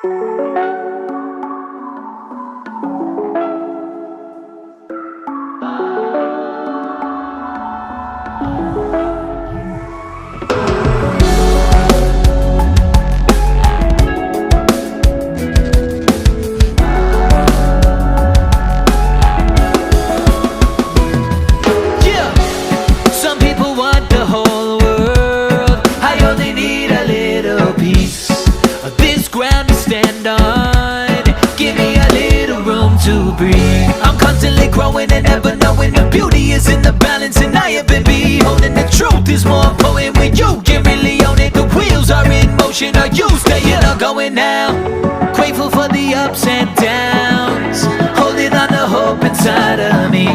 Yeah, some people want the whole world. I only need a little piece of this ground to stand on. Give me a little room to breathe. I'm constantly growing and never knowing the beauty is in the balance, and I have been beholding the truth is more important when you can really own it. The wheels are in motion, are you staying or going now? Grateful for the ups and downs, holding on to hope inside of me.